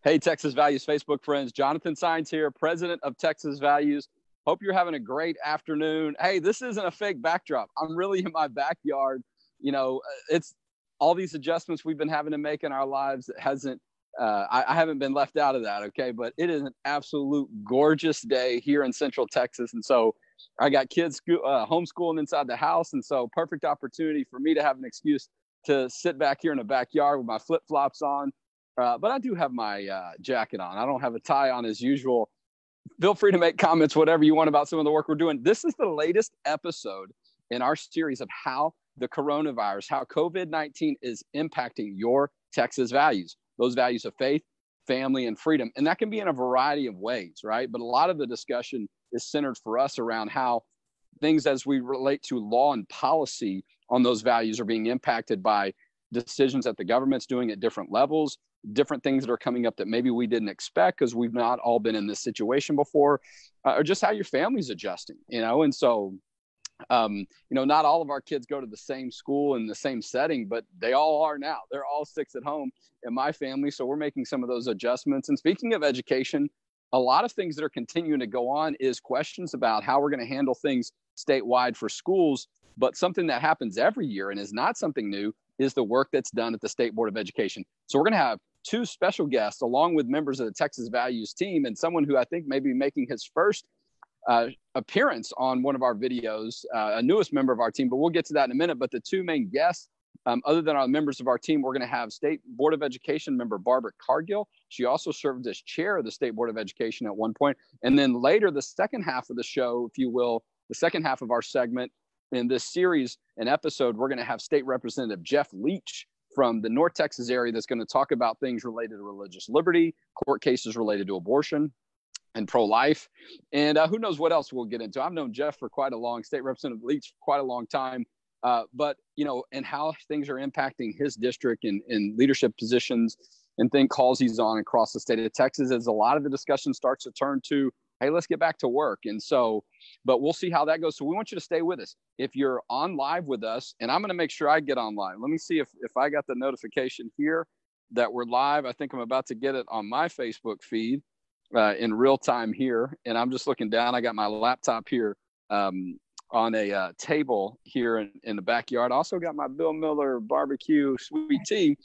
Hey, Texas Values Facebook friends, Jonathan Saenz here, president of Texas Values. Hope you're having a great afternoon. Hey, this isn't a fake backdrop. I'm really in my backyard. It's all these adjustments we've been having to make in our lives. I haven't been left out of that, okay? But it is an absolute gorgeous day here in Central Texas. And so I got kids homeschooling inside the house. And so perfect opportunity for me to have an excuse to sit back here in the backyard with my flip-flops on. But I do have my jacket on. I don't have a tie on as usual. Feel free to make comments, whatever you want about some of the work we're doing. This is the latest episode in our series of how the coronavirus, how COVID-19 is impacting your Texas values, those values of faith, family, and freedom. And that can be in a variety of ways, right? But a lot of the discussion is centered for us around how things as we relate to law and policy on those values are being impacted by decisions that the government's doing at different levels, different things that are coming up that maybe we didn't expect because we've not all been in this situation before, or just how your family's adjusting, and so, not all of our kids go to the same school in the same setting, but they all are now. They're all 6 at home in my family. So we're making some of those adjustments. And speaking of education, a lot of things that are continuing to go on is questions about how we're going to handle things statewide for schools. But something that happens every year and is not something new is the work that's done at the State Board of Education. So we're going to have 2 special guests along with members of the Texas Values team and someone who I think may be making his first appearance on one of our videos, a newest member of our team, but we'll get to that in a minute. But the 2 main guests, other than our members of our team, we're going to have State Board of Education member Barbara Cargill. She also served as chair of the State Board of Education at one point. And then later, the second half of the show, if you will, the second half of our segment in this series and episode, we're going to have State Representative Jeff Leach from the North Texas area that's going to talk about things related to religious liberty, court cases related to abortion and pro-life, and who knows what else we'll get into. I've known Jeff for quite a long, State Representative Leach for quite a long time, but, and how things are impacting his district and leadership positions and calls he's on across the state of Texas as a lot of the discussion starts to turn to, hey, let's get back to work. And so, but we'll see how that goes. So we want you to stay with us. If you're on live with us, and I'm going to make sure I get on live. Let me see if I got the notification here that we're live. I think I'm about to get it on my Facebook feed in real time here. And I'm just looking down. I got my laptop here on a table here in the backyard. I also got my Bill Miller barbecue sweet tea.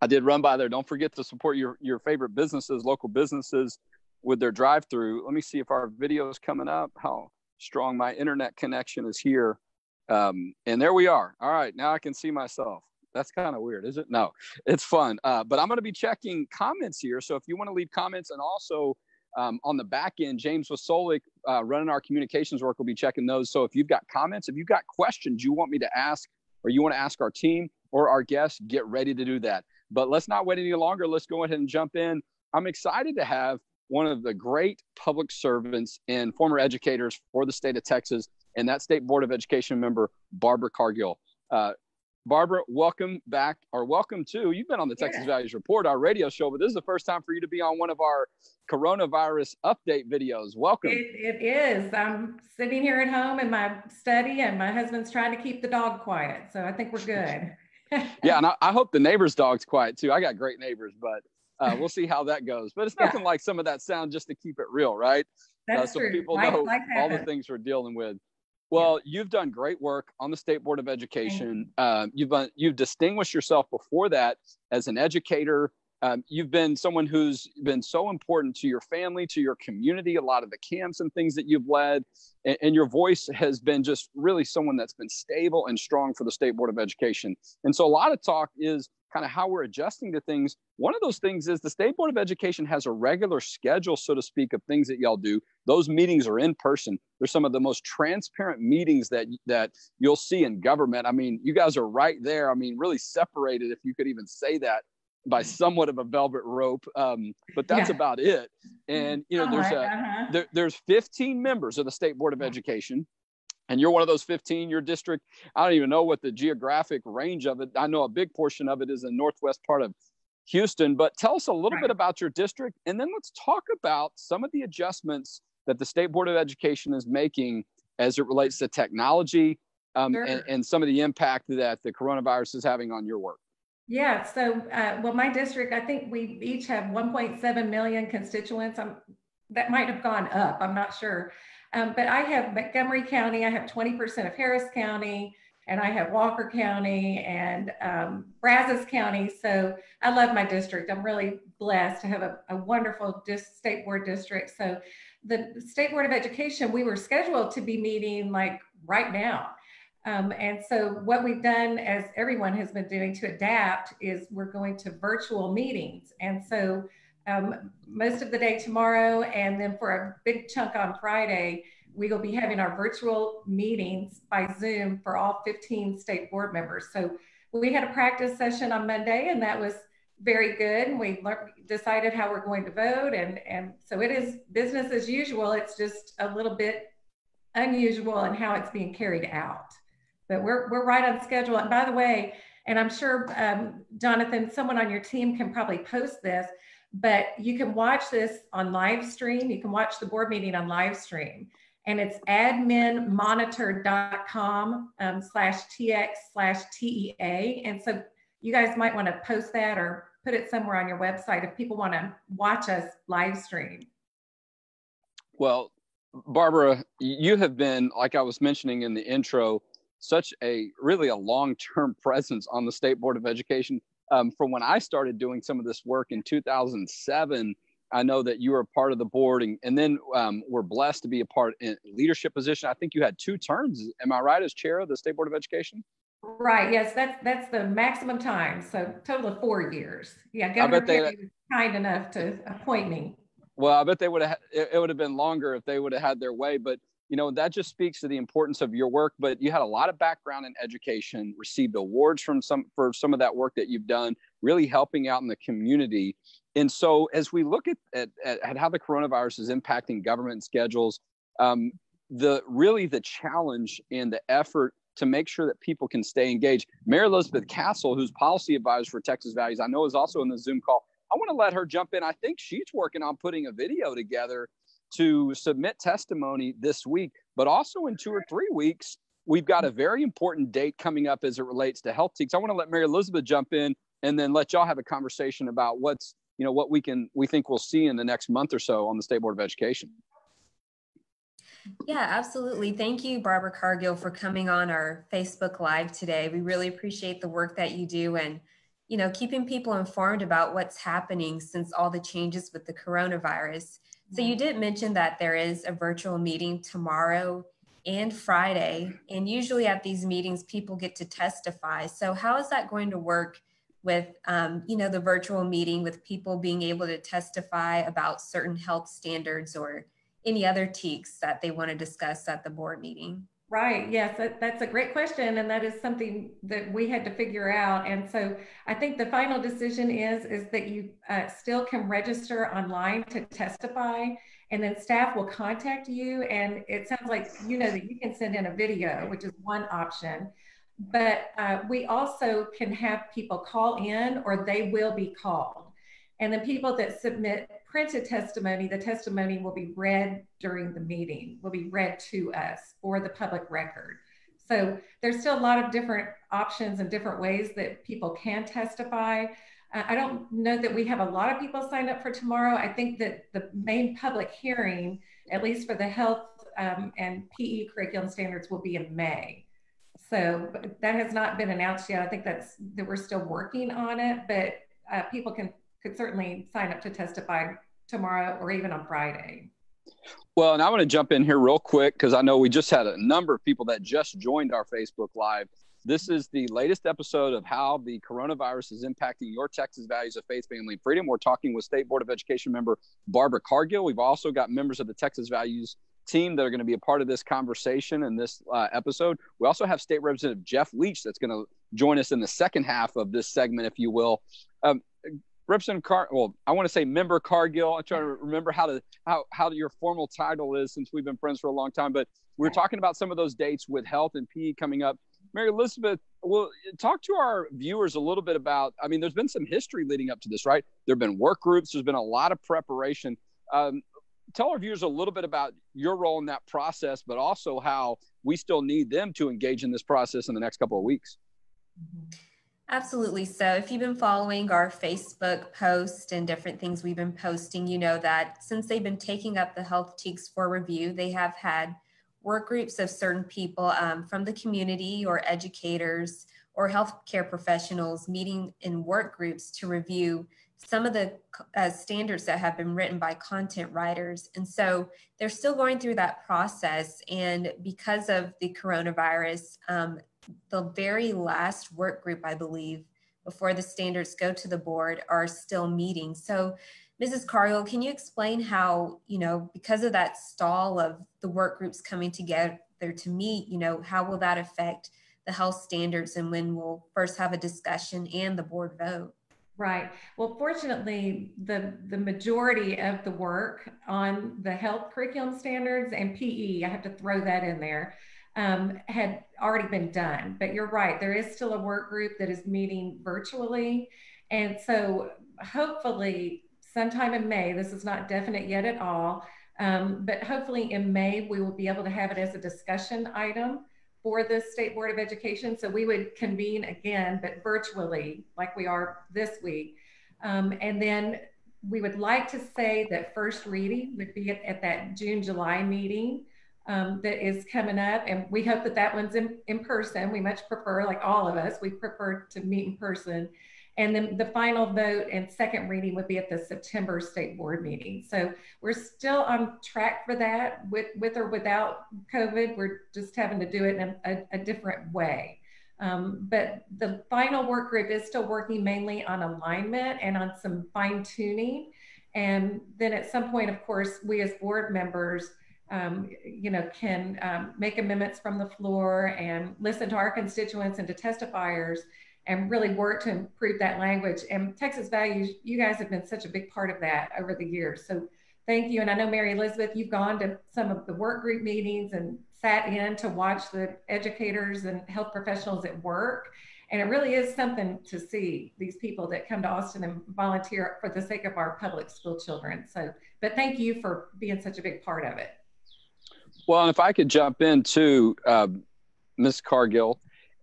I did run by there. Don't forget to support your favorite businesses, local businesses, with their drive-through. Let me see if our video is coming up, how strong my internet connection is here. And there we are. All right, now I can see myself. That's kind of weird, is it? No, it's fun. But I'm going to be checking comments here. So if you want to leave comments, and also on the back end, James Wasolik running our communications work will be checking those. So if you've got comments, if you've got questions you want me to ask, or you want to ask our team or our guests, get ready to do that. But let's not wait any longer. Let's go ahead and jump in. I'm excited to have one of the great public servants and former educators for the state of Texas, and that State Board of Education member, Barbara Cargill. Barbara, welcome back, or welcome to, you've been on the Texas Values Report, our radio show, but this is the first time for you to be on one of our coronavirus update videos. Welcome. It is. I'm sitting here at home in my study, and my husband's trying to keep the dog quiet, so I think we're good. Yeah, and I hope the neighbor's dog's quiet too. I got great neighbors, but we'll see how that goes. But it's nothing like some of that sound just to keep it real, right? That's so true. People know all the things we're dealing with. Well, you've done great work on the State Board of Education. You've distinguished yourself before that as an educator. You've been someone who's been so important to your family, to your community, a lot of the camps and things that you've led. And your voice has been just really someone that's been stable and strong for the State Board of Education. And so a lot of talk is kind of how we're adjusting to things. One of those things is the State Board of Education has a regular schedule, so to speak, of things that y'all do. Those meetings are in person. They're some of the most transparent meetings that you'll see in government. I mean, you guys are right there. I mean, really separated, if you could even say that, by somewhat of a velvet rope, but that's about it. And there's 15 members of the State Board of Education, and you're one of those 15. Your district, I don't even know what the geographic range of it. I know a big portion of it is in northwest part of Houston, but tell us a little bit about your district, and then let's talk about some of the adjustments that the State Board of Education is making as it relates to technology and some of the impact that the coronavirus is having on your work. Yeah, so, well, my district, I think we each have 1.7 million constituents. That might have gone up, I'm not sure. But I have Montgomery County, I have 20% of Harris County, and I have Walker County and Brazos County. So I love my district. I'm really blessed to have a wonderful state board district. So the State Board of Education, we were scheduled to be meeting like right now. And so what we've done, as everyone has been doing to adapt, is we're going to virtual meetings. And so most of the day tomorrow, and then for a big chunk on Friday, we will be having our virtual meetings by Zoom for all 15 state board members. So we had a practice session on Monday, and that was very good. We decided how we're going to vote. And so it is business as usual. It's just a little bit unusual in how it's being carried out. But we're right on schedule. And by the way, and I'm sure, Jonathan, someone on your team can probably post this, but you can watch this on live stream. You can watch the board meeting on live stream. And it's adminmonitor.com/TX/TEA. And so you guys might want to post that or put it somewhere on your website if people want to watch us live stream. Well, Barbara, you have been, like I was mentioning in the intro, such a really a long-term presence on the State Board of Education. From when I started doing some of this work in 2007, I know that you were a part of the board, and then we're blessed to be a part in leadership position. I think you had 2 terms. Am I right, as chair of the State Board of Education? Right. Yes, that's the maximum time. So total of 4 years. Yeah, Governor Perry was kind enough to appoint me. Well, I bet they would have. It would have been longer if they would have had their way. But you know, that just speaks to the importance of your work. But you had a lot of background in education, received awards for some of that work that you've done, really helping out in the community. And so, as we look at how the coronavirus is impacting government schedules, the challenge and the effort to make sure that people can stay engaged. Mayor Elizabeth Castle, who's policy advisor for Texas Values, I know is also in the Zoom call. I want to let her jump in. I think she's working on putting a video together to submit testimony this week, but also in 2 or 3 weeks, we've got a very important date coming up as it relates to health teams. I want to let Mary Elizabeth jump in and then let y'all have a conversation about what we think we'll see in the next month or so on the State Board of Education. Yeah, absolutely. Thank you, Barbara Cargill, for coming on our Facebook Live today. We really appreciate the work that you do and, keeping people informed about what's happening since all the changes with the coronavirus. So you did mention that there is a virtual meeting tomorrow and Friday, and usually at these meetings, people get to testify. So how is that going to work with, the virtual meeting, with people being able to testify about certain health standards or any other TEKs that they want to discuss at the board meeting? Right. Yes, that's a great question. And that is something that we had to figure out. And so I think the final decision is that you still can register online to testify, and then staff will contact you. And it sounds like, that you can send in a video, which is one option. But we also can have people call in, or they will be called. And the people that submit printed testimony, the testimony will be read during the meeting, will be read to us for the public record. So there's still a lot of different options and different ways that people can testify. I don't know that we have a lot of people signed up for tomorrow. I think that the main public hearing, at least for the health and PE curriculum standards, will be in May. So that has not been announced yet. I think that we're still working on it, but people could certainly sign up to testify tomorrow or even on Friday. Well, and I want to jump in here real quick because I know we just had a number of people that just joined our Facebook Live. This is the latest episode of how the coronavirus is impacting your Texas values of faith, family, and freedom. We're talking with State Board of Education member Barbara Cargill. We've also got members of the Texas Values team that are going to be a part of this conversation in this episode. We also have State Representative Jeff Leach that's going to join us in the second half of this segment, if you will. Representative I want to say Member Cargill. I'm trying to remember how your formal title is since we've been friends for a long time. But we're talking about some of those dates with health and PE coming up. Mary Elizabeth, well, talk to our viewers a little bit about, there's been some history leading up to this, right? There have been work groups. There's been a lot of preparation. Tell our viewers a little bit about your role in that process, but also how we still need them to engage in this process in the next couple of weeks. Absolutely. So if you've been following our Facebook post and different things we've been posting, you know that since they've been taking up the health TEKS for review, they have had work groups of certain people from the community or educators or healthcare professionals meeting in work groups to review some of the standards that have been written by content writers. And so they're still going through that process. And because of the coronavirus, the very last work group, I believe, before the standards go to the board are still meeting. So Mrs. Cargill, can you explain how, because of that stall of the work groups coming together to meet, how will that affect the health standards and when we'll first have a discussion and the board vote? Right. Well, fortunately, the majority of the work on the health curriculum standards and PE, I have to throw that in there, had already been done. But you're right, there is still a work group that is meeting virtually. And so hopefully sometime in May, this is not definite yet at all, but hopefully in May, we will be able to have it as a discussion item for the State Board of Education. So we would convene again, but virtually like we are this week. And then we would like to say that first reading would be at that June, July meeting that is coming up. And we hope that that one's in person. We much prefer, like all of us, we prefer to meet in person. And then the final vote and second reading would be at the September State Board meeting. So we're still on track for that with or without COVID. We're just having to do it in a different way. But the final work group is still working mainly on alignment and on some fine tuning. And then at some point, of course, we as board members can make amendments from the floor and listen to our constituents and to testifiers and really work to improve that language. And Texas Values, you guys have been such a big part of that over the years. So thank you. And I know, Mary Elizabeth, you've gone to some of the work group meetings and sat in to watch the educators and health professionals at work. And it really is something to see these people that come to Austin and volunteer for the sake of our public school children. So, but thank you for being such a big part of it. Well, and if I could jump in too, Ms. Cargill,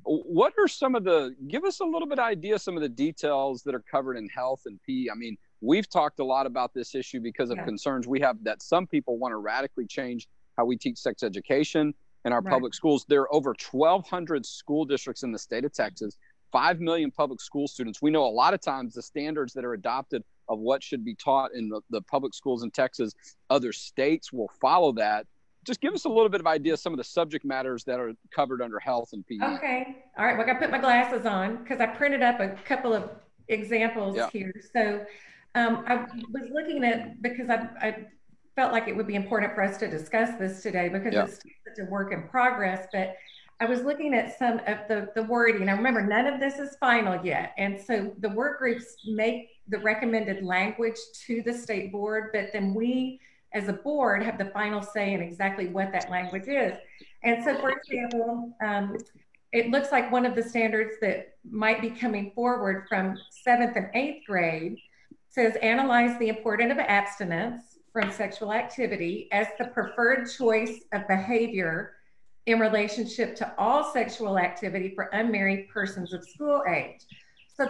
what are give us a little bit of idea, some of the details that are covered in health and PE. I mean, we've talked a lot about this issue because of concerns we have that some people want to radically change how we teach sex education in our public schools. There are over 1,200 school districts in the state of Texas, 5 million public school students. We know a lot of times the standards that are adopted of what should be taught in the public schools in Texas, other states will follow that. Just give us a little bit of idea of some of the subject matters that are covered under health and PE. Okay. All right. Well, I got to put my glasses on because I printed up a couple of examples here. So I was looking at, because I felt like it would be important for us to discuss this today because it's such a work in progress, but I was looking at some of the wording. Now remember, none of this is final yet. And so the work groups make the recommended language to the state board, but then we as a board have the final say in exactly what that language is. And so for example, it looks like one of the standards that might be coming forward from 7th and 8th grade says, analyze the importance of abstinence from sexual activity as the preferred choice of behavior in relationship to all sexual activity for unmarried persons of school age. So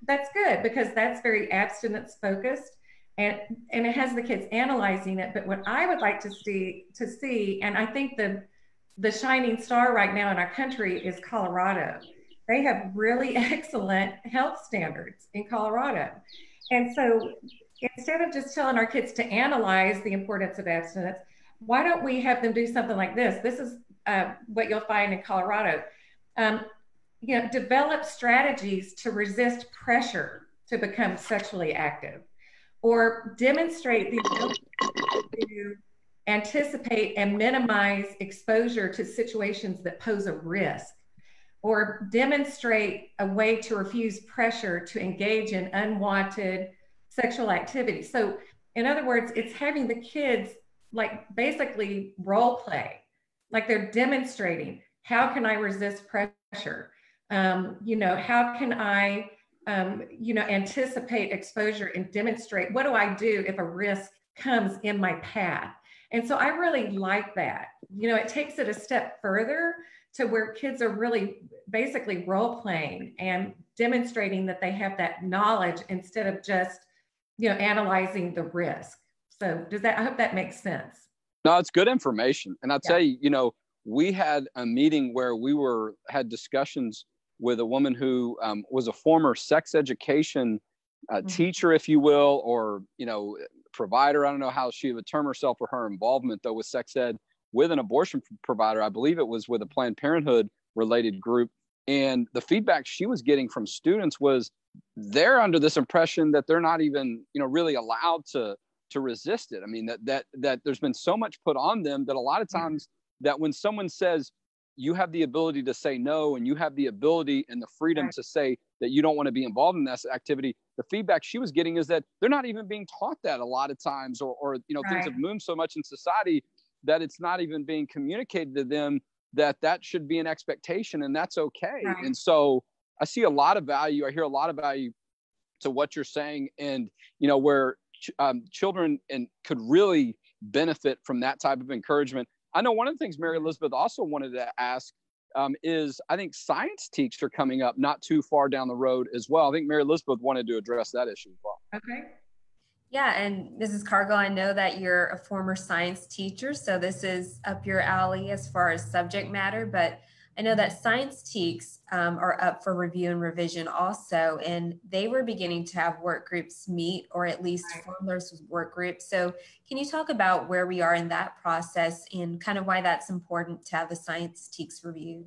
that's good because that's very abstinence focused. And it has the kids analyzing it. But what I would like to see, and I think the shining star right now in our country is Colorado. They have really excellent health standards in Colorado. And so instead of just telling our kids to analyze the importance of abstinence, why don't we have them do something like this? This is what you'll find in Colorado. Develop strategies to resist pressure to become sexually active, or demonstrate the ability to anticipate and minimize exposure to situations that pose a risk, or demonstrate a way to refuse pressure to engage in unwanted sexual activity. So in other words, it's having the kids like basically role play, like they're demonstrating, how can I resist pressure? How can I anticipate exposure and demonstrate what do I do if a risk comes in my path? And so I really like that. You know, it takes it a step further to where kids are really basically role playing and demonstrating that they have that knowledge instead of just, you know, analyzing the risk. So I hope that makes sense. No, it's good information. And I'll tell you, you know, we had a meeting where we had discussions with a woman who was a former sex education teacher, if you will, or, you know, provider. I don't know how she would term herself or her involvement, though, with sex ed with an abortion provider. I believe it was with a Planned Parenthood related group. And the feedback she was getting from students was they're under this impression that they're not even, you know, really allowed to resist it. I mean, that there's been so much put on them that a lot of times that when someone says you have the ability to say no, and you have the ability and the freedom to say that you don't want to be involved in this activity, the feedback she was getting is that they're not even being taught that a lot of times, or you know, things have moved so much in society that it's not even being communicated to them that should be an expectation, and that's okay. And so I see a lot of value. I hear a lot of value to what you're saying, and you know, where children could really benefit from that type of encouragement. I know one of the things Mary Elizabeth also wanted to ask is, I think science teaks are coming up not too far down the road as well. I think Mary Elizabeth wanted to address that issue as well. Okay. Yeah, and Mrs. Cargill, I know that you're a former science teacher, so this is up your alley as far as subject matter, but I know that science teaks are up for review and revision also, and they were beginning to have work groups meet, or at least form those work groups. So can you talk about where we are in that process and kind of why that's important to have the science teaks reviewed?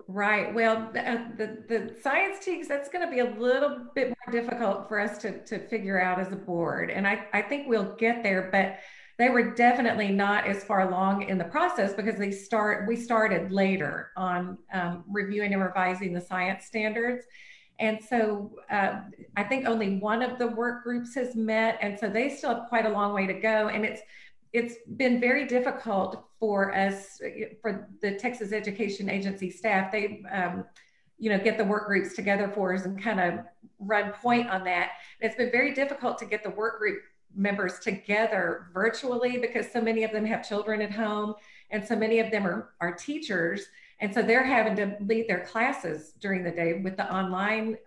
Right. Well, the science teaks, that's going to be a little bit more difficult for us to figure out as a board. And I think we'll get there, but they were definitely not as far along in the process because we started later on reviewing and revising the science standards. And so I think only one of the work groups has met. And so they still have quite a long way to go. And it's been very difficult for us, for the Texas Education Agency staff. They, you know, get the work groups together for us and kind of run point on that. It's been very difficult to get the work group members together virtually because so many of them have children at home and so many of them are teachers. And so they're having to lead their classes during the day with the online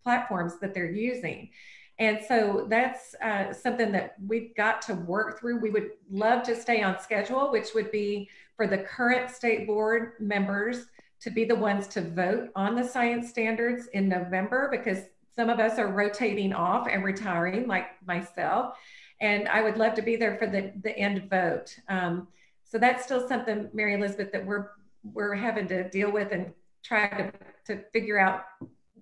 platforms that they're using. And so that's something that we've got to work through. We would love to stay on schedule, which would be for the current state board members to be the ones to vote on the science standards in November, because some of us are rotating off and retiring, like myself. And I would love to be there for the end vote. So that's still something, Mary Elizabeth, that we're having to deal with and try to figure out.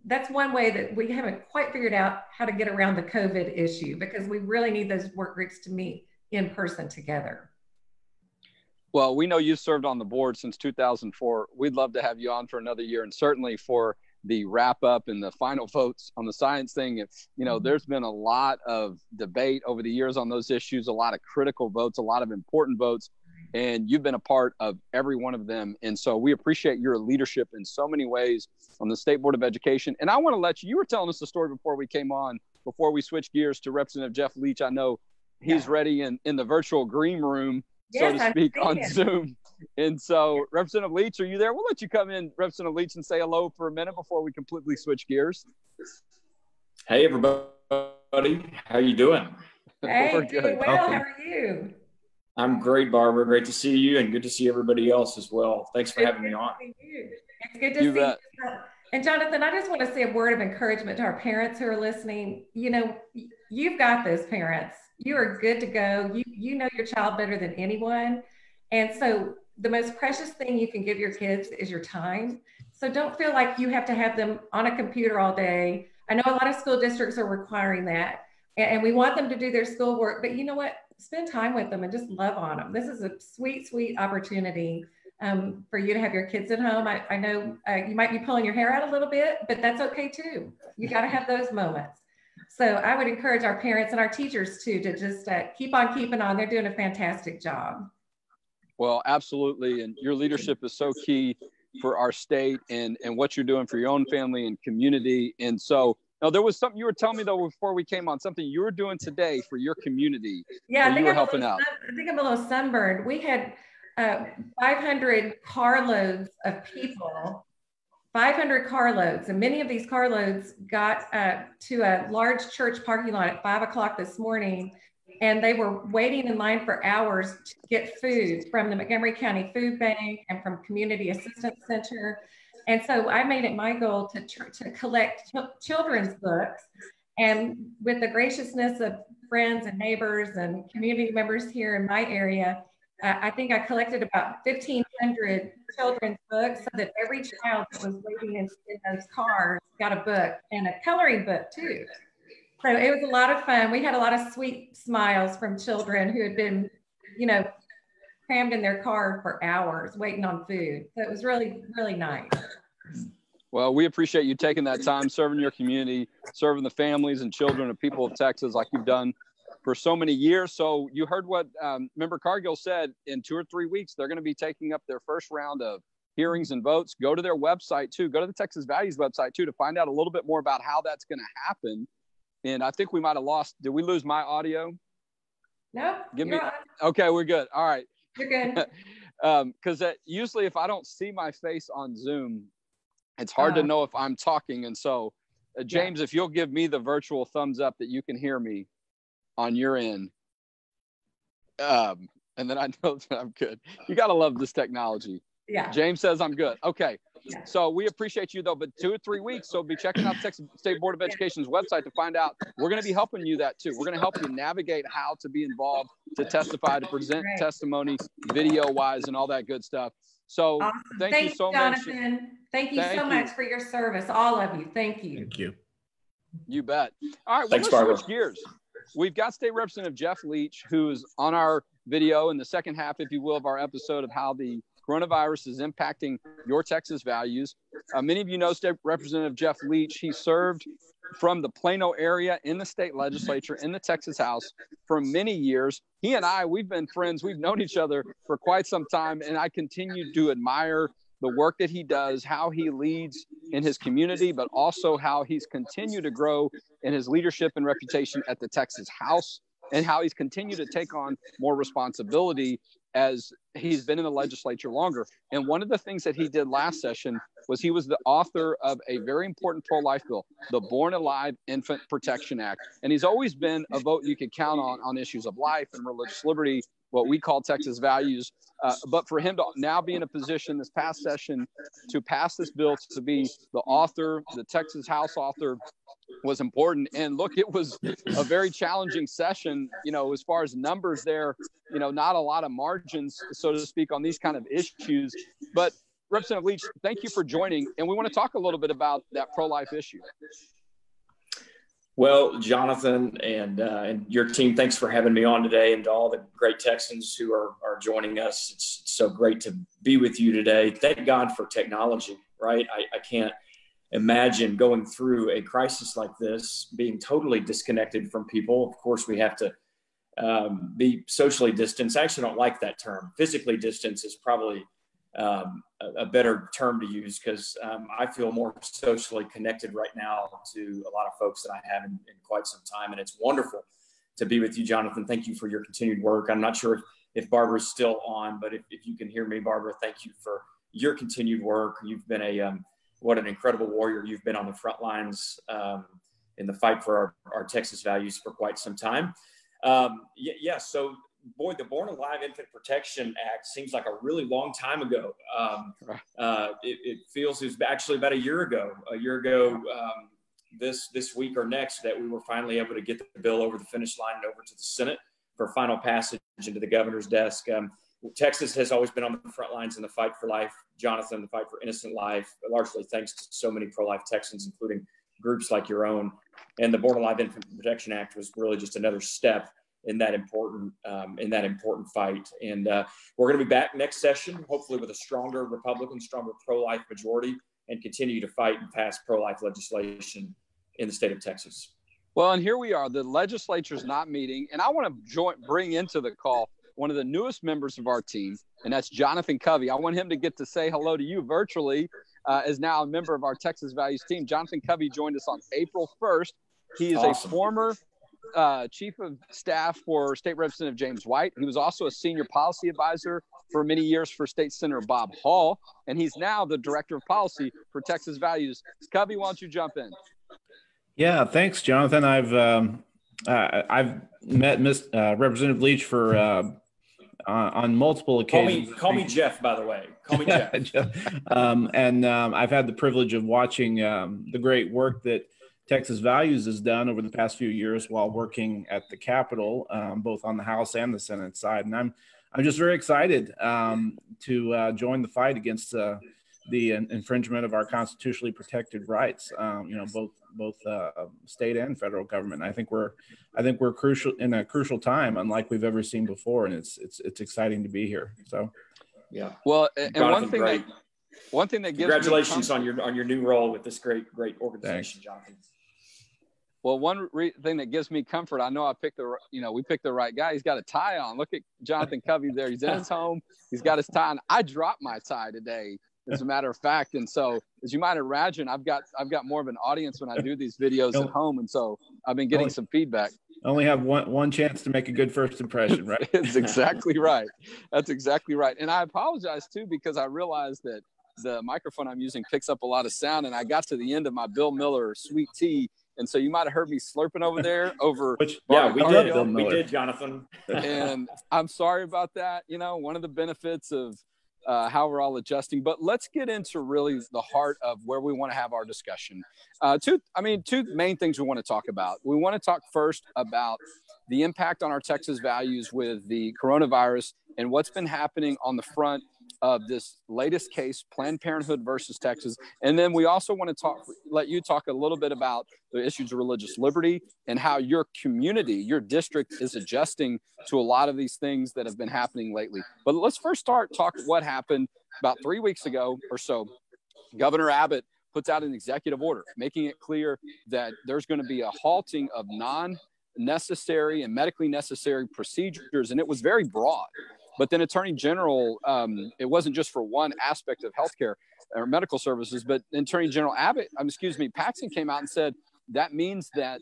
That's one way that we haven't quite figured out how to get around the COVID issue, because we really need those work groups to meet in person together. Well, we know you've served on the board since 2004. We'd love to have you on for another year, and certainly for the wrap up and the final votes on the science thing. It's, you know, there's been a lot of debate over the years on those issues, a lot of critical votes, a lot of important votes, and you've been a part of every one of them. And so we appreciate your leadership in so many ways on the State Board of Education. And I want to let you were telling us the story before we came on, before we switched gears to Representative Jeff Leach. I know he's ready in the virtual green room, so to speak, on Zoom. And so, Representative Leach, are you there? We'll let you come in, Representative Leach, and say hello for a minute before we completely switch gears. Hey, everybody. How you doing? Hey, We're good. doing well. How are you? I'm great, Barbara. Great to see you, and good to see everybody else as well. Thanks for having me on. It's good to see you. And Jonathan, I just want to say a word of encouragement to our parents who are listening. You know, you've got this, parents. You are good to go. You know your child better than anyone. And so the most precious thing you can give your kids is your time. So don't feel like you have to have them on a computer all day. I know a lot of school districts are requiring that, and we want them to do their schoolwork, but you know what? Spend time with them and just love on them. This is a sweet, sweet opportunity for you to have your kids at home. I know you might be pulling your hair out a little bit, but that's okay too. You got to have those moments. So I would encourage our parents and our teachers too to just keep on keeping on. They're doing a fantastic job. Well, absolutely. And your leadership is so key for our state and what you're doing for your own family and community. And so Now, there was something you were telling me, though, before we came on, something you were doing today for your community. Yeah, you were helping out. I think I'm a little sunburned. We had 500 carloads of people, 500 carloads, and many of these carloads got to a large church parking lot at 5 o'clock this morning, and they were waiting in line for hours to get food from the Montgomery County Food Bank and from Community Assistance Center. And so I made it my goal to collect children's books, and with the graciousness of friends and neighbors and community members here in my area, I think I collected about 1,500 children's books, so that every child that was waiting in those cars got a book, and a coloring book too. So it was a lot of fun. We had a lot of sweet smiles from children who had been, crammed in their car for hours waiting on food. So it was really, really nice. Well, we appreciate you taking that time, serving your community, serving the families and children of people of Texas like you've done for so many years. So you heard what Member Cargill said. In 2 or 3 weeks, they're going to be taking up their first round of hearings and votes. Go to their website too. Go to the Texas Values website too to find out a little bit more about how that's going to happen. And I think we might have lost. Did we lose my audio? No. Okay, we're good. All right. You're good. Because usually if I don't see my face on Zoom, it's hard to know if I'm talking. And so, James, if you'll give me the virtual thumbs up that you can hear me on your end. And then I know that I'm good. You got to love this technology. Yeah. James says I'm good. Okay. Yeah. So we appreciate you, though, but 2 or 3 weeks. So be checking out Texas State Board of Education's website to find out. We're going to be helping you that too. We're going to help you navigate how to be involved, to testify, to present testimony, video-wise, and all that good stuff. So awesome. Thank you so Jonathan. much. Thank you so much for your service, all of you. Thank you. Thank you. You bet. All right, Thanks, let's Barbara. switch gears. We've got State Representative Jeff Leach, who's on our video in the second half, if you will, of our episode of how the coronavirus is impacting your Texas values. Many of you know State Representative Jeff Leach. He served from the Plano area in the state legislature in the Texas House for many years. He and I, we've been friends. We've known each other for quite some time, and I continue to admire the work that he does, how he leads in his community, but also how he's continued to grow in his leadership and reputation at the Texas House, and how he's continued to take on more responsibility as he's been in the legislature longer. And one of the things that he did last session was he was the author of a very important pro-life bill, the Born Alive Infant Protection Act. And he's always been a vote you could count on issues of life and religious liberty, what we call Texas values. But for him to now be in a position this past session to pass this bill, to be the author, the Texas House author, was important. And look, it was a very challenging session, as far as numbers there, not a lot of margins, so to speak, on these kind of issues. But Representative Leach, thank you for joining. And we want to talk a little bit about that pro-life issue. Well, Jonathan and your team, thanks for having me on today, and to all the great Texans who are joining us. It's so great to be with you today. Thank God for technology, right? I can't imagine going through a crisis like this, being totally disconnected from people. Of course, we have to be socially distanced. I actually don't like that term. Physically distanced is probably a better term to use, because I feel more socially connected right now to a lot of folks that I have in quite some time. And it's wonderful to be with you, Jonathan. Thank you for your continued work. I'm not sure if Barbara's still on, but if you can hear me, Barbara, thank you for your continued work. You've been what an incredible warrior. You've been on the front lines in the fight for our Texas values for quite some time. So boy, the Born Alive Infant Protection Act seems like a really long time ago. It feels it was actually about a year ago, this week or next, that we were finally able to get the bill over the finish line and over to the Senate for final passage into the governor's desk. Texas has always been on the front lines in the fight for life, Jonathan, the fight for innocent life, largely thanks to so many pro-life Texans, including groups like your own. And the Born Alive Infant Protection Act was really just another step in that important fight. And we're going to be back next session, hopefully with a stronger Republican, stronger pro-life majority, and continue to fight and pass pro-life legislation in the state of Texas. Well, and here we are. The legislature's not meeting, and I want to bring into the call one of the newest members of our team, and that's Jonathan Covey. I want him to get to say hello to you virtually as now a member of our Texas Values team. Jonathan Covey joined us on April 1st. He is awesome. A former chief of staff for State Representative James White. He was also a senior policy advisor for many years for State Senator Bob Hall, and he's now the director of policy for Texas Values. Covey, why don't you jump in? Yeah, thanks, Jonathan. I've met Representative Leach for on multiple occasions. Call me Jeff, by the way. Call me Jeff. And I've had the privilege of watching the great work that Texas Values has done over the past few years while working at the Capitol, both on the House and the Senate side. And I'm just very excited to join the fight against the infringement of our constitutionally protected rights. Both state and federal government. I think we're crucial in a crucial time, unlike we've ever seen before, and it's exciting to be here. So, yeah. Well, and one thing that gives congratulations on your new role with this great organization, Thanks. Jonathan. Well, one thing that gives me comfort, I know we picked the right guy. He's got a tie on. Look at Jonathan Covey there. He's in his home. He's got his tie on. I dropped my tie today, as a matter of fact. And so, as you might imagine, I've got more of an audience when I do these videos at home. And so I've been getting some feedback. Only have one chance to make a good first impression, right? That's exactly right. That's exactly right. And I apologize too, because I realized that the microphone I'm using picks up a lot of sound, and I got to the end of my Bill Miller sweet tea. And so you might have heard me slurping over there we did, Jonathan. And I'm sorry about that. One of the benefits of how we're all adjusting, but let's get into really the heart of where we want to have our discussion. Two main things we want to talk about. We want to talk first about the impact on our Texas values with the coronavirus and what's been happening on the front of this latest case, Planned Parenthood versus Texas. And then we also want to let you talk a little bit about the issues of religious liberty and how your community, your district is adjusting to a lot of these things that have been happening lately. But let's first talk what happened about 3 weeks ago or so. Governor Abbott puts out an executive order, making it clear that there's going to be a halting of non-necessary and medically necessary procedures. And it was very broad. But then Attorney General, it wasn't just for one aspect of healthcare or medical services, but Attorney General Paxson came out and said that means that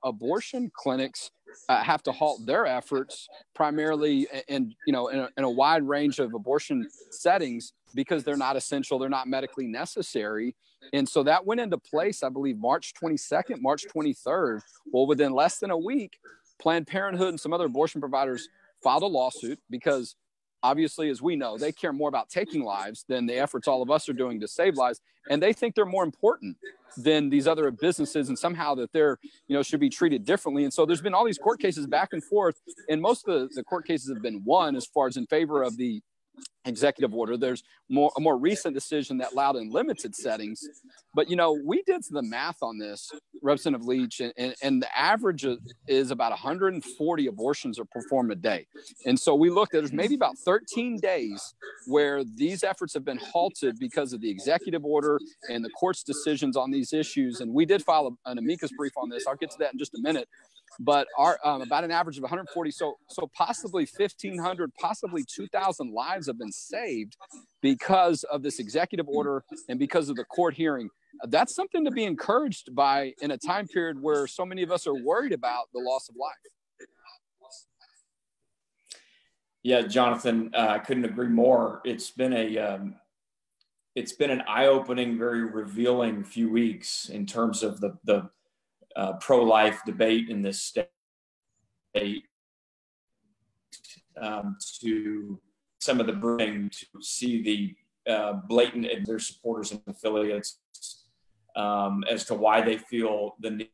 abortion clinics have to halt their efforts primarily in a wide range of abortion settings because they're not essential, they're not medically necessary. And so that went into place, I believe, March 22nd, March 23rd. Well, within less than a week, Planned Parenthood and some other abortion providers filed a lawsuit because obviously, as we know, they care more about taking lives than the efforts all of us are doing to save lives. And they think they're more important than these other businesses and somehow that they're, should be treated differently. And so there's been all these court cases back and forth. And most of the court cases have been won as far as in favor of the executive order. There's a more recent decision that allowed in limited settings. But, we did the math on this, Representative Leach, and the average is about 140 abortions are performed a day. And so we looked at there's maybe about 13 days where these efforts have been halted because of the executive order and the court's decisions on these issues. And we did file an amicus brief on this. I'll get to that in just a minute. But our about an average of 140, so possibly 1,500, possibly 2,000 lives have been saved because of this executive order and because of the court hearing. That's something to be encouraged by in a time period where so many of us are worried about the loss of life. Yeah, Jonathan, I couldn't agree more. It's been an eye-opening, very revealing few weeks in terms of the pro-life debate in this state, to some of the bring to see the blatant and their supporters and affiliates as to why they feel the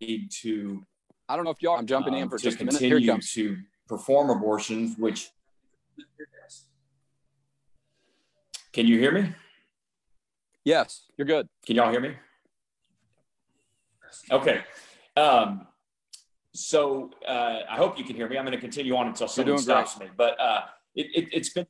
need to. I don't know if y'all. I'm jumping in for just a minute. Here it comes. To perform abortions, which. Can you hear me? Yes, you're good. Can y'all hear me? Okay. So I hope you can hear me. I'm going to continue on until someone stops me. But it's been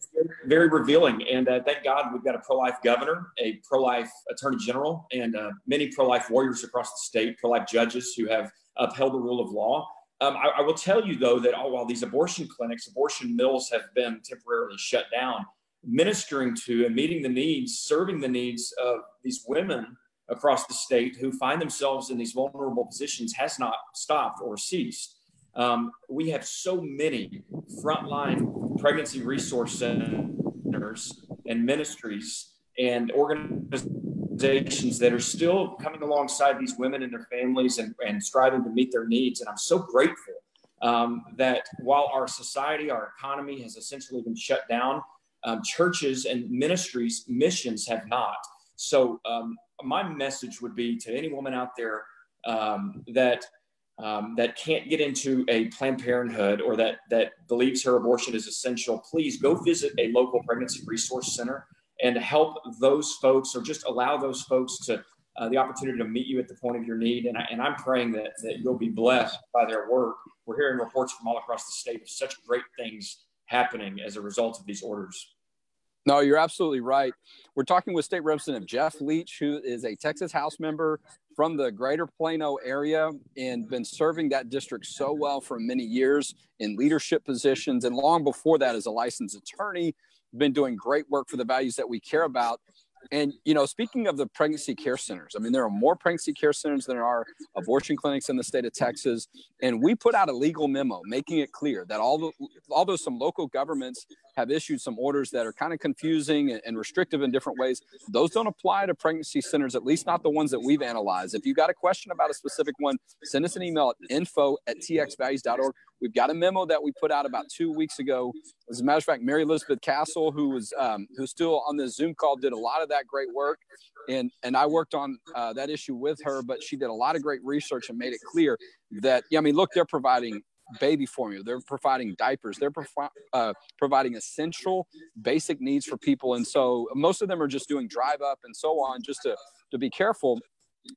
very revealing. And thank God we've got a pro-life governor, a pro-life attorney general, and many pro-life warriors across the state, pro-life judges who have upheld the rule of law. I will tell you, though, that while these abortion clinics, abortion mills have been temporarily shut down, ministering to and meeting the needs, serving the needs of these women across the state who find themselves in these vulnerable positions has not stopped or ceased. We have so many frontline pregnancy resource centers and ministries and organizations that are still coming alongside these women and their families and striving to meet their needs. And I'm so grateful that while our society, our economy has essentially been shut down, churches and ministries, missions have not. So my message would be to any woman out there that can't get into a Planned Parenthood or that believes her abortion is essential, please go visit a local pregnancy resource center and help those folks, or just allow those folks to the opportunity to meet you at the point of your need. And I'm praying that you'll be blessed by their work. We're hearing reports from all across the state of such great things happening as a result of these orders. No, you're absolutely right. We're talking with State Representative Jeff Leach, who is a Texas House member from the greater Plano area and been serving that district so well for many years in leadership positions. And long before that, as a licensed attorney, been doing great work for the values that we care about. And, you know, speaking of the pregnancy care centers, I mean, there are more pregnancy care centers than there are abortion clinics in the state of Texas. And we put out a legal memo making it clear that although some local governments have issued some orders that are kind of confusing and restrictive in different ways, those don't apply to pregnancy centers, at least not the ones that we've analyzed. If you've got a question about a specific one, send us an email at info@txvalues.org. We've got a memo that we put out about 2 weeks ago. As a matter of fact, Mary Elizabeth Castle, who's still on this Zoom call, did a lot of that great work. And I worked on that issue with her, but she did a lot of great research and made it clear that, yeah, I mean, look, they're providing baby formula, they're providing diapers, they're providing essential basic needs for people. And so most of them are just doing drive up and so on, just to be careful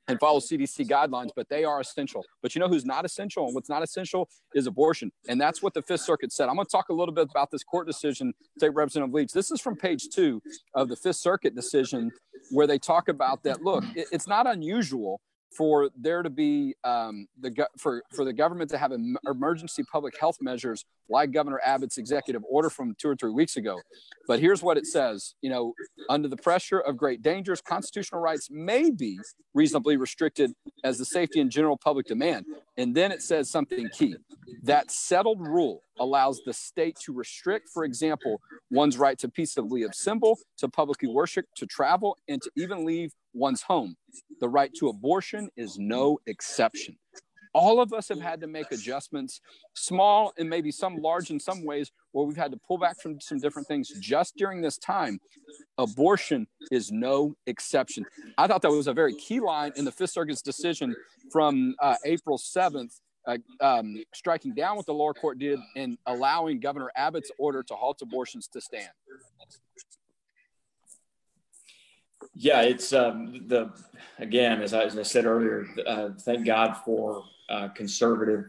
and follow CDC guidelines, but they are essential. But you know who's not essential, and what's not essential is abortion. And that's what the Fifth Circuit said. I'm going to talk a little bit about this court decision, State Representative Leach. This is from page 2 of the Fifth Circuit decision, where they talk about that, look, it's not unusual for there to be for the government to have emergency public health measures like Governor Abbott's executive order from 2 or 3 weeks ago. But here's what it says, you know, under the pressure of great dangers, constitutional rights may be reasonably restricted as the safety and general public demand. And then it says something key. That settled rule allows the state to restrict, for example, one's right to peaceably assemble, to publicly worship, to travel, and to even leave one's home. The right to abortion is no exception. All of us have had to make adjustments, small and maybe some large in some ways, where we've had to pull back from some different things just during this time. Abortion is no exception. I thought that was a very key line in the Fifth Circuit's decision from April 7th, striking down what the lower court did and allowing Governor Abbott's order to halt abortions to stand. Yeah, it's again, as I said earlier, thank God for conservative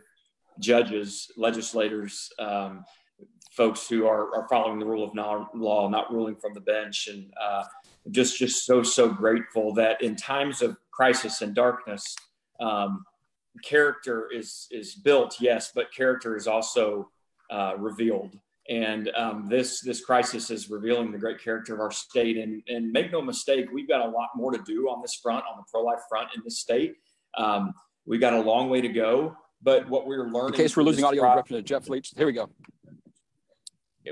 judges, legislators, folks who are following the rule of law, not ruling from the bench, and just so grateful that in times of crisis and darkness, character is built, yes, but character is also revealed. And this crisis is revealing the great character of our state. And make no mistake, we've got a lot more to do on this front, on the pro-life front in this state. We've got a long way to go. But what we're learning— In case we're losing audio, Representative Jeff Leach, here we go.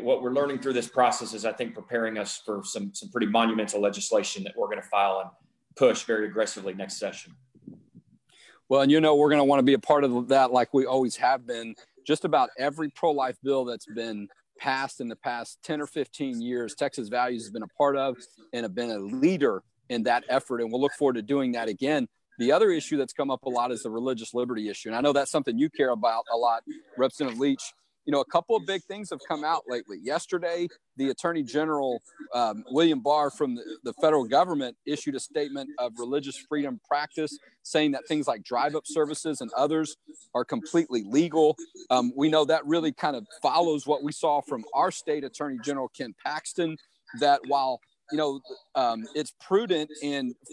What we're learning through this process is, I think, preparing us for some pretty monumental legislation that we're going to file and push very aggressively next session. Well, and you know, we're going to want to be a part of that like we always have been. Just about every pro-life bill that's been passed in the past 10 or 15 years, Texas Values has been a part of and have been a leader in that effort. And we'll look forward to doing that again. The other issue that's come up a lot is the religious liberty issue. And I know that's something you care about a lot, Representative Leach. You know, a couple of big things have come out lately. Yesterday, the Attorney General, William Barr from the federal government, issued a statement of religious freedom practice, saying that things like drive-up services and others are completely legal. We know that really kind of follows what we saw from our state Attorney General, Ken Paxton, that while it's prudent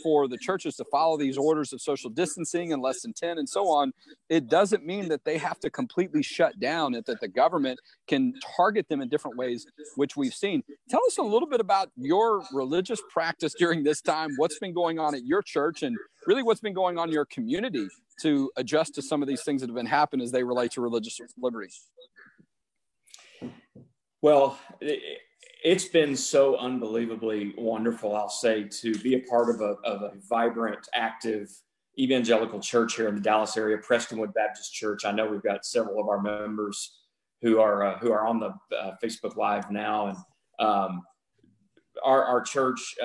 for the churches to follow these orders of social distancing and less than 10 and so on, it doesn't mean that they have to completely shut down and that the government can target them in different ways, which we've seen. Tell us a little bit about your religious practice during this time, what's been going on at your church, and really what's been going on in your community to adjust to some of these things that have been happening as they relate to religious liberty. Well, it's been so unbelievably wonderful, I'll say, to be a part of a vibrant, active evangelical church here in the Dallas area, Prestonwood Baptist Church. I know we've got several of our members who are on the Facebook Live now, and our church,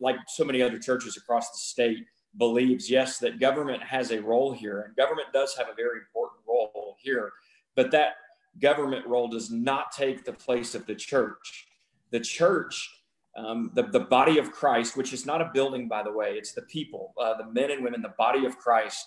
like so many other churches across the state, believes, yes, that government has a role here, and government does have a very important role here, but that government role does not take the place of the church. The church, the body of Christ, which is not a building, by the way, it's the people, the men and women, the body of Christ.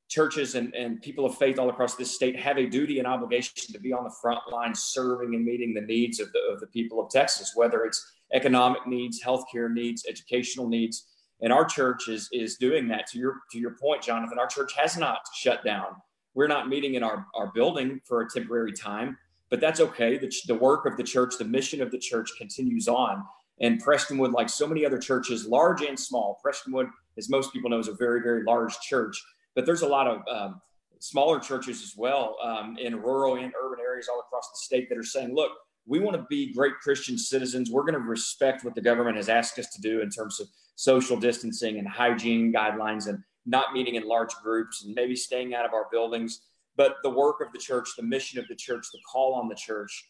Churches and people of faith all across this state have a duty and obligation to be on the front line, serving and meeting the needs of the people of Texas, whether it's economic needs, healthcare needs, educational needs. And our church is doing that. To your point, Jonathan, our church has not shut down. We're not meeting in our building for a temporary time, but that's okay. The work of the church, the mission of the church continues on. And Prestonwood, like so many other churches, large and small, Prestonwood, as most people know, is a very, very large church. But there's a lot of smaller churches as well in rural and urban areas all across the state that are saying, look, we want to be great Christian citizens. We're going to respect what the government has asked us to do in terms of social distancing and hygiene guidelines and not meeting in large groups and maybe staying out of our buildings. But the work of the church, the mission of the church, the call on the church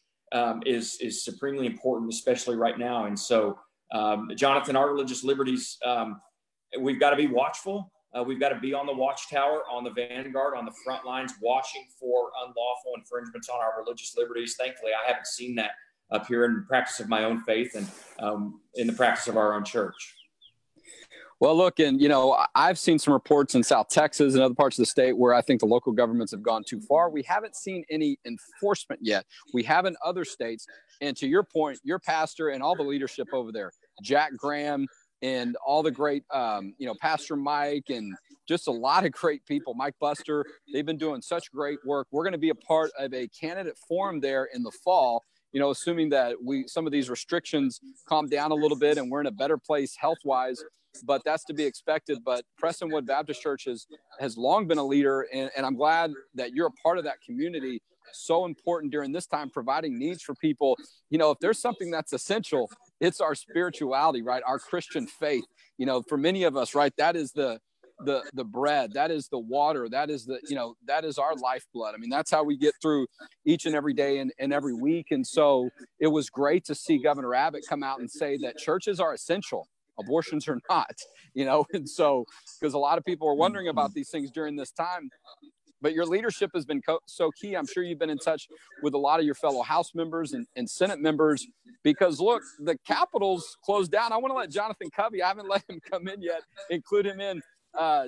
is supremely important, especially right now. And so, Jonathan, our religious liberties, we've got to be watchful. We've got to be on the watchtower, on the vanguard, on the front lines, watching for unlawful infringements on our religious liberties. Thankfully, I haven't seen that up here in the practice of my own faith and in the practice of our own church. Well, look, and, I've seen some reports in South Texas and other parts of the state where I think the local governments have gone too far. We haven't seen any enforcement yet. We have in other states. And to your point, your pastor and all the leadership over there, Jack Graham and all the great, Pastor Mike and just a lot of great people, Mike Buster, they've been doing such great work. We're going to be a part of a candidate forum there in the fall, assuming that some of these restrictions calm down a little bit and we're in a better place health-wise. But that's to be expected. But Prestonwood Baptist Church has long been a leader, and I'm glad that you're a part of that community. So important during this time, providing needs for people. If there's something that's essential, it's our spirituality, right? Our Christian faith. For many of us, right, that is the bread, that is the water, that is that is our lifeblood. I mean, that's how we get through each and every day and every week. And so it was great to see Governor Abbott come out and say that churches are essential. Abortions are not, and so because a lot of people are wondering about these things during this time, but your leadership has been so key. I'm sure you've been in touch with a lot of your fellow House members and Senate members because, look, the Capitol's closed down. I want to let Jonathan Covey, I haven't let him come in yet, include him in.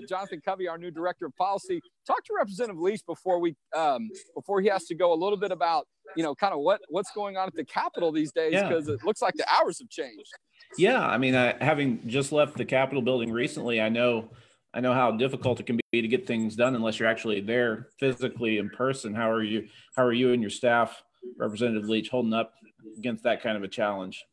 Jonathan Covey, our new director of policy, talk to Representative Leach before he has to go a little bit about, kind of what's going on at the Capitol these days, because it looks like the hours have changed. Yeah, I mean, having just left the Capitol building recently, I know how difficult it can be to get things done unless you're actually there physically in person. How are you and your staff, Representative Leach, holding up against that kind of a challenge?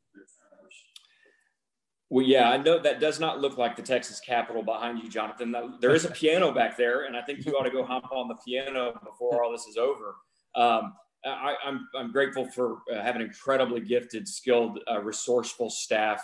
Well, yeah, I know that does not look like the Texas Capitol behind you, Jonathan. There is a piano back there, and I think you ought to go hop on the piano before all this is over. I'm grateful for having incredibly gifted, skilled, resourceful staff.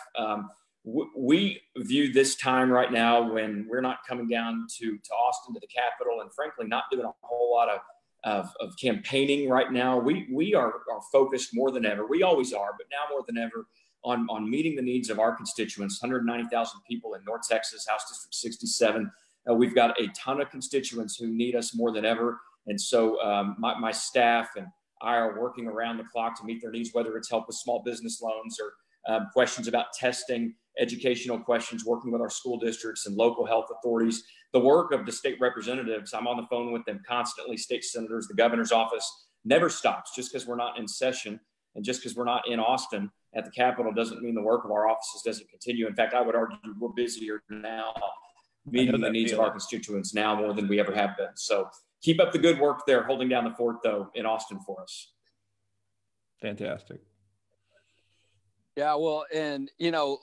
We view this time right now when we're not coming down to Austin to the Capitol and frankly not doing a whole lot of campaigning right now. We are focused more than ever. We always are, but now more than ever on meeting the needs of our constituents, 190,000 people in North Texas, House District 67. We've got a ton of constituents who need us more than ever. And so my staff and I are working around the clock to meet their needs, whether it's help with small business loans or questions about testing, educational questions, working with our school districts and local health authorities. The work of the state representatives, I'm on the phone with them constantly. State senators, the governor's office never stops just because we're not in session and just because we're not in Austin. at the Capitol doesn't mean the work of our offices doesn't continue. In fact, I would argue we're busier now meeting the needs of our constituents now more than we ever have been. So keep up the good work there, holding down the fort, though, in Austin for us. Fantastic. Yeah, well, and,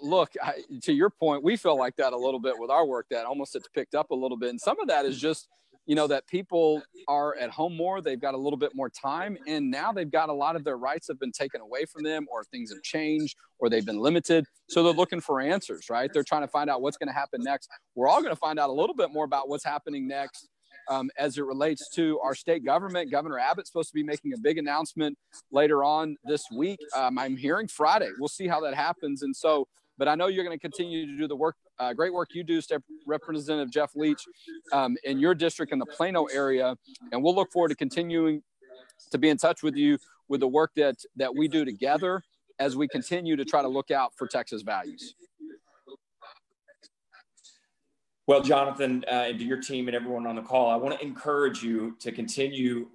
look, to your point, we feel like that a little bit with our work, that almost it's picked up a little bit. And some of that is just, that people are at home more, they've got a little bit more time, and now they've got a lot of their rights have been taken away from them, or things have changed, or they've been limited. So they're looking for answers, right? They're trying to find out what's going to happen next. We're all going to find out a little bit more about what's happening next as it relates to our state government. Governor Abbott's supposed to be making a big announcement later on this week. I'm hearing Friday. We'll see how that happens. And so, but I know you're going to continue to do the work, great work you do, State Representative Jeff Leach, in your district in the Plano area. And we'll look forward to continuing to be in touch with you with the work that we do together as we continue to try to look out for Texas values. Well, Jonathan, and to your team and everyone on the call, I want to encourage you to continue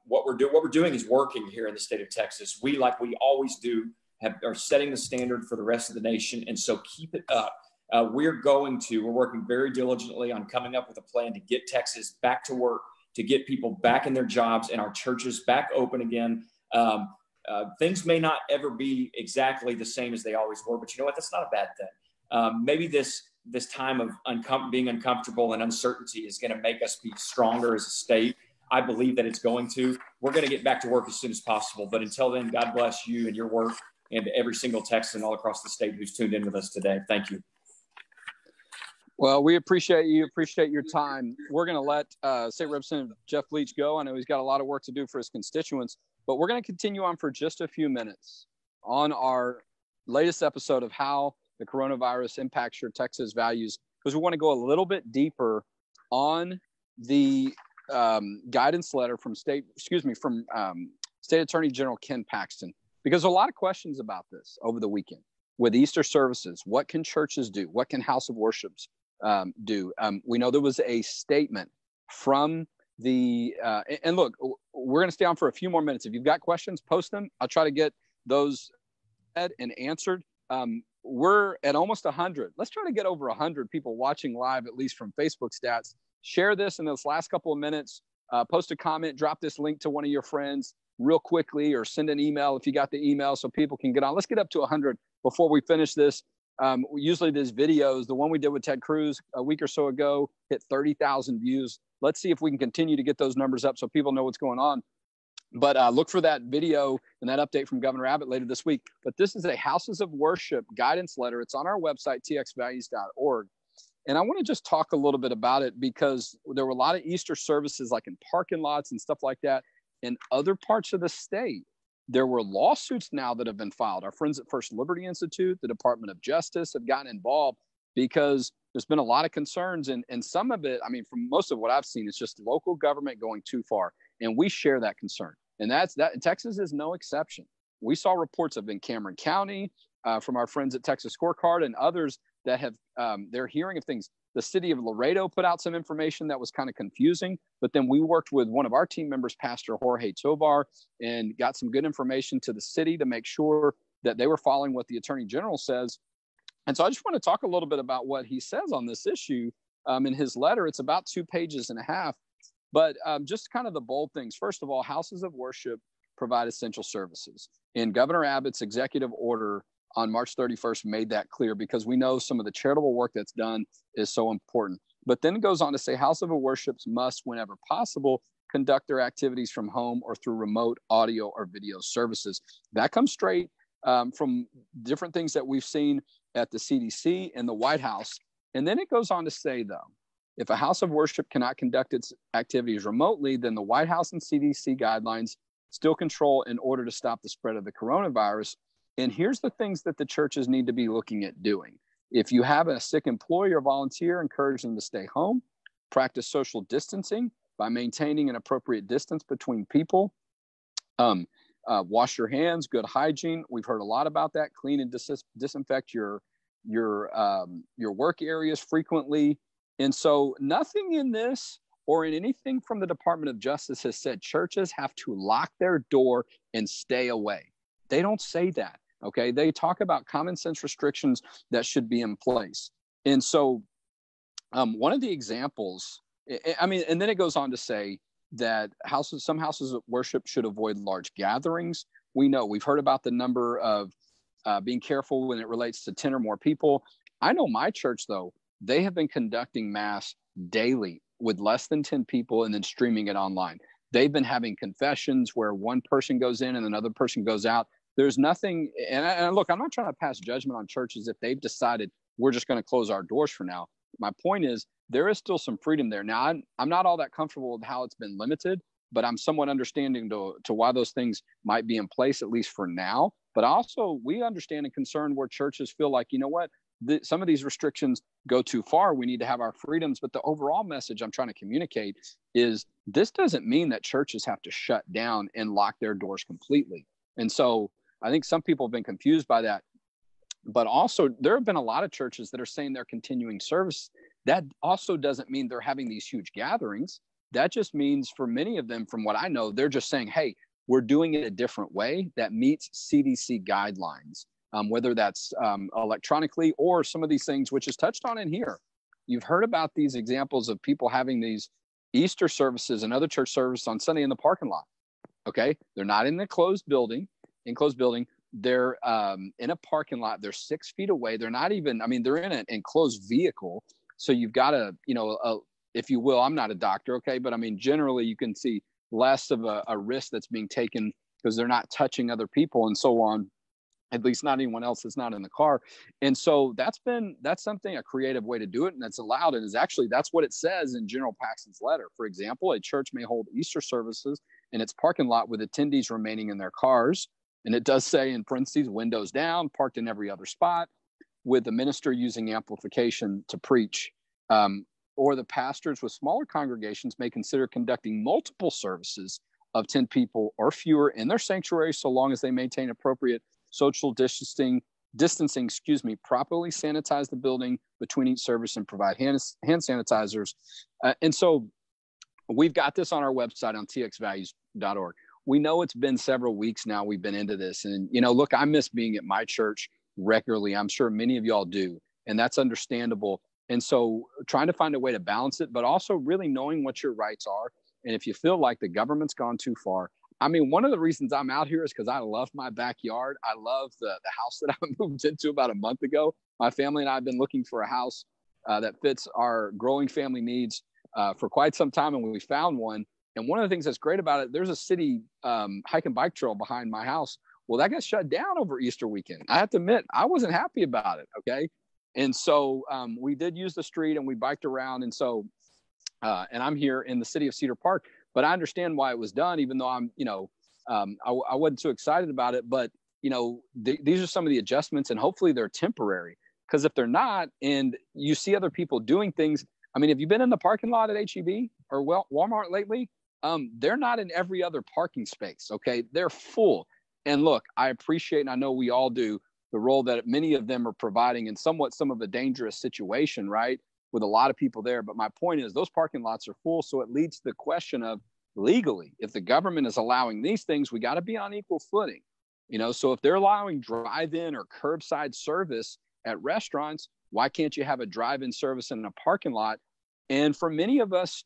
what we're doing. What we're doing is working here in the state of Texas. We, like we always do, are setting the standard for the rest of the nation. And so keep it up. We're working very diligently on coming up with a plan to get Texas back to work, to get people back in their jobs and our churches back open again. Things may not ever be exactly the same as they always were, but you know what? That's not a bad thing. Maybe this time of being uncomfortable and uncertainty is going to make us be stronger as a state. I believe that it's going to. We're going to get back to work as soon as possible. But until then, God bless you and your work, and to every single Texan all across the state who's tuned in with us today. Thank you. Well, we appreciate you. Appreciate your time. We're going to let State Representative Jeff Leach go. I know he's got a lot of work to do for his constituents, but we're going to continue on for just a few minutes on our latest episode of how the coronavirus impacts your Texas values, because we want to go a little bit deeper on the guidance letter from State Attorney General Ken Paxton, because a lot of questions about this over the weekend with Easter services. What can churches do? What can house of worships do? We know there was a statement from the, and look, we're going to stay on for a few more minutes. If you've got questions, post them. I'll try to get those read and answered. We're at almost 100. Let's try to get over 100 people watching live, at least from Facebook stats. Share this in those last couple of minutes. Post a comment, drop this link to one of your friends real quickly, or send an email if you got the email so people can get on. Let's get up to 100 before we finish this. Usually these videos, the one we did with Ted Cruz a week or so ago, hit 30,000 views. Let's see if we can continue to get those numbers up so people know what's going on. But look for that video and that update from Governor Abbott later this week. But this is a Houses of Worship guidance letter. It's on our website, txvalues.org. And I want to just talk a little bit about it, because there were a lot of Easter services, like in parking lots and stuff like that. In other parts of the state, there were lawsuits now that have been filed. Our friends at First Liberty Institute, the Department of Justice, have gotten involved because there's been a lot of concerns. And some of it, I mean, from most of what I've seen, it's just local government going too far. And we share that concern. And that Texas is no exception. We saw reports of in Cameron County from our friends at Texas Scorecard and others that have, they're hearing of things. The city of Laredo put out some information that was kind of confusing, but then we worked with one of our team members, Pastor Jorge Tovar, and got some good information to the city to make sure that they were following what the Attorney General says. And so I just want to talk a little bit about what he says on this issue in his letter. It's about 2.5 pages. But just kind of the bold things. First of all, houses of worship provide essential services. And Governor Abbott's executive order on March 31st made that clear, because we know some of the charitable work that's done is so important. But then it goes on to say houses of worships must, whenever possible, conduct their activities from home or through remote audio or video services. That comes straight from different things that we've seen at the CDC and the White House. And then it goes on to say, though, if a house of worship cannot conduct its activities remotely, then the White House and CDC guidelines still control in order to stop the spread of the coronavirus. And here's the things that the churches need to be looking at doing. If you have a sick employee or volunteer, encourage them to stay home. Practice social distancing by maintaining an appropriate distance between people. Wash your hands, good hygiene. We've heard a lot about that. Clean and disinfect your work areas frequently. And so nothing in this or in anything from the Department of Justice has said churches have to lock their door and stay away. They don't say that. Okay. They talk about common sense restrictions that should be in place. And so one of the examples, I mean, and then it goes on to say that some houses of worship should avoid large gatherings. We've heard about the number of being careful when it relates to 10 or more people. I know my church, though, they have been conducting mass daily with less than 10 people and then streaming it online. They've been having confessions where one person goes in and another person goes out. There's nothing. And look, I'm not trying to pass judgment on churches if they've decided we're just going to close our doors for now. My point is there is still some freedom there. Now, I'm not all that comfortable with how it's been limited, but I'm somewhat understanding to why those things might be in place, at least for now. But also we understand and concern where churches feel like, you know what, some of these restrictions go too far. We need to have our freedoms. But the overall message I'm trying to communicate is this doesn't mean that churches have to shut down and lock their doors completely. And so I think some people have been confused by that. But also there have been a lot of churches that are saying they're continuing service. That also doesn't mean they're having these huge gatherings. That just means for many of them, from what I know, they're just saying, hey, we're doing it a different way that meets CDC guidelines, whether that's electronically or some of these things, which is touched on in here. You've heard about these examples of people having these Easter services and other church services on Sunday in the parking lot. Okay. They're not in the enclosed building. They're in a parking lot. They're 6 feet away. They're not even, I mean, they're in an enclosed vehicle. So you've got to, if you will, I'm not a doctor. Okay. But I mean, generally you can see less of a risk that's being taken because they're not touching other people and so on, at least not anyone else that's not in the car. And so that's something, a creative way to do it. And that's allowed. And is actually, that's what it says in General Paxson's letter. For example, a church may hold Easter services in its parking lot with attendees remaining in their cars. And it does say in parentheses, windows down, parked in every other spot, with the minister using amplification to preach. Or the pastors with smaller congregations may consider conducting multiple services of 10 people or fewer in their sanctuary, so long as they maintain appropriate social distancing, properly sanitize the building between each service and provide hand sanitizers. And so we've got this on our website on txvalues.org. We know it's been several weeks now we've been into this. And, look, I miss being at my church regularly. I'm sure many of y'all do, and that's understandable. And so trying to find a way to balance it, but also really knowing what your rights are. And if you feel like the government's gone too far, I mean, one of the reasons I'm out here is because I love my backyard. I love the house that I moved into about a month ago. My family and I have been looking for a house that fits our growing family needs for quite some time. And when we found one, and one of the things that's great about it, there's a city hike and bike trail behind my house. Well, that got shut down over Easter weekend. I have to admit, I wasn't happy about it. Okay. And so we did use the street and we biked around. And so, and I'm here in the city of Cedar Park, but I understand why it was done, even though I wasn't too excited about it. But, these are some of the adjustments, and hopefully they're temporary, because if they're not, and you see other people doing things, I mean, have you been in the parking lot at HEB or Walmart lately? They're not in every other parking space. Okay. They're full. And look, I appreciate, and I know we all do, the role that many of them are providing in somewhat some of a dangerous situation, right? With a lot of people there. But my point is those parking lots are full. So it leads to the question of legally, if the government is allowing these things, we got to be on equal footing, so if they're allowing drive-in or curbside service at restaurants, why can't you have a drive-in service in a parking lot? And for many of us,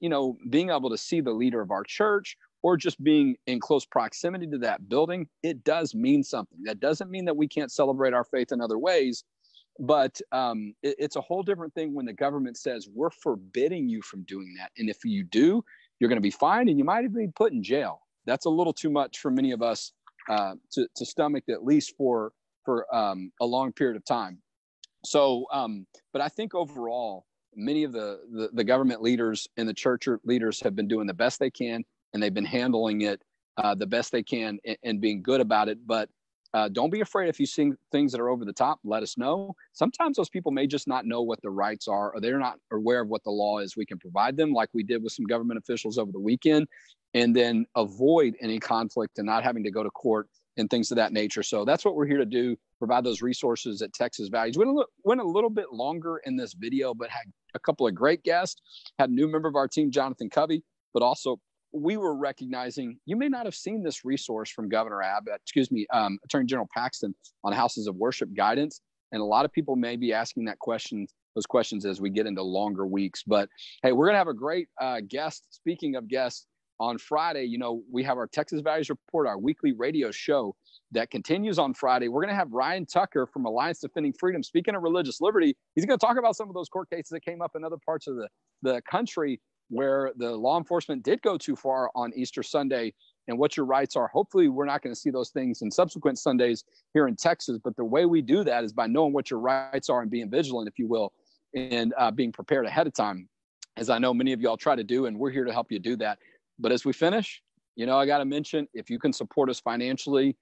being able to see the leader of our church or just being in close proximity to that building, it does mean something. That doesn't mean that we can't celebrate our faith in other ways, but it's a whole different thing when the government says we're forbidding you from doing that. And if you do, you're going to be fined and you might even be put in jail. That's a little too much for many of us to stomach, at least for a long period of time. So, but I think overall, many of the government leaders and the church leaders have been doing the best they can, and they've been handling it the best they can and being good about it. But don't be afraid if you see things that are over the top, let us know. Sometimes those people may just not know what the rights are, or they're not aware of what the law is. We can provide them, like we did with some government officials over the weekend, and then avoid any conflict and not having to go to court and things of that nature. So that's what we're here to do, provide those resources at Texas Values. Went a little bit longer in this video, but had a couple of great guests. Had a new member of our team, Jonathan Covey, but also we were recognizing you may not have seen this resource from Attorney General Paxson on houses of worship guidance. And a lot of people may be asking those questions as we get into longer weeks. But hey, we're going to have a great guest. Speaking of guests, on Friday, we have our Texas Values Report, our weekly radio show that continues on Friday. We're going to have Ryan Tucker from Alliance Defending Freedom. Speaking of religious liberty, he's going to talk about some of those court cases that came up in other parts of the country where the law enforcement did go too far on Easter Sunday and what your rights are. Hopefully, we're not going to see those things in subsequent Sundays here in Texas. But the way we do that is by knowing what your rights are and being vigilant, if you will, and being prepared ahead of time, as I know many of y'all try to do, and we're here to help you do that. But as we finish, I got to mention, if you can support us financially,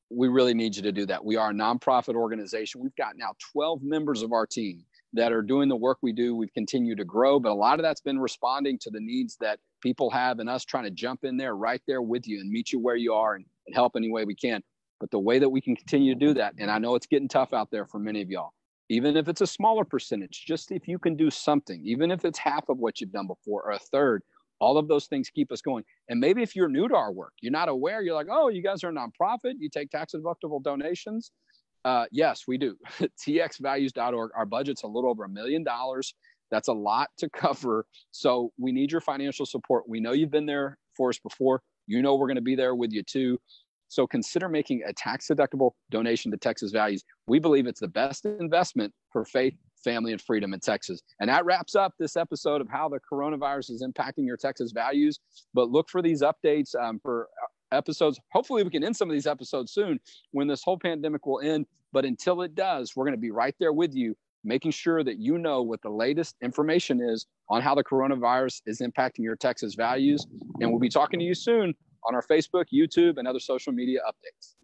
we really need you to do that. We are a nonprofit organization. We've got now 12 members of our team that are doing the work we do. We've continued to grow, but a lot of that's been responding to the needs that people have and us trying to jump in there right there with you and meet you where you are and help any way we can. But the way that we can continue to do that, and I know it's getting tough out there for many of y'all, even if it's a smaller percentage, just if you can do something, even if it's half of what you've done before or a third, all of those things keep us going. And maybe if you're new to our work, you're not aware, you're like, oh, you guys are a nonprofit, you take tax-deductible donations. Yes, we do. txvalues.org. Our budget's a little over $1 million. That's a lot to cover. So we need your financial support. We know you've been there for us before. We're going to be there with you too. So consider making a tax-deductible donation to Texas Values. We believe it's the best investment for faith, family, and freedom in Texas. And that wraps up this episode of how the coronavirus is impacting your Texas values. But look for these updates for episodes. Hopefully we can end some of these episodes soon when this whole pandemic will end. But until it does, we're going to be right there with you, making sure that you know what the latest information is on how the coronavirus is impacting your Texas values. And we'll be talking to you soon on our Facebook, YouTube, and other social media updates.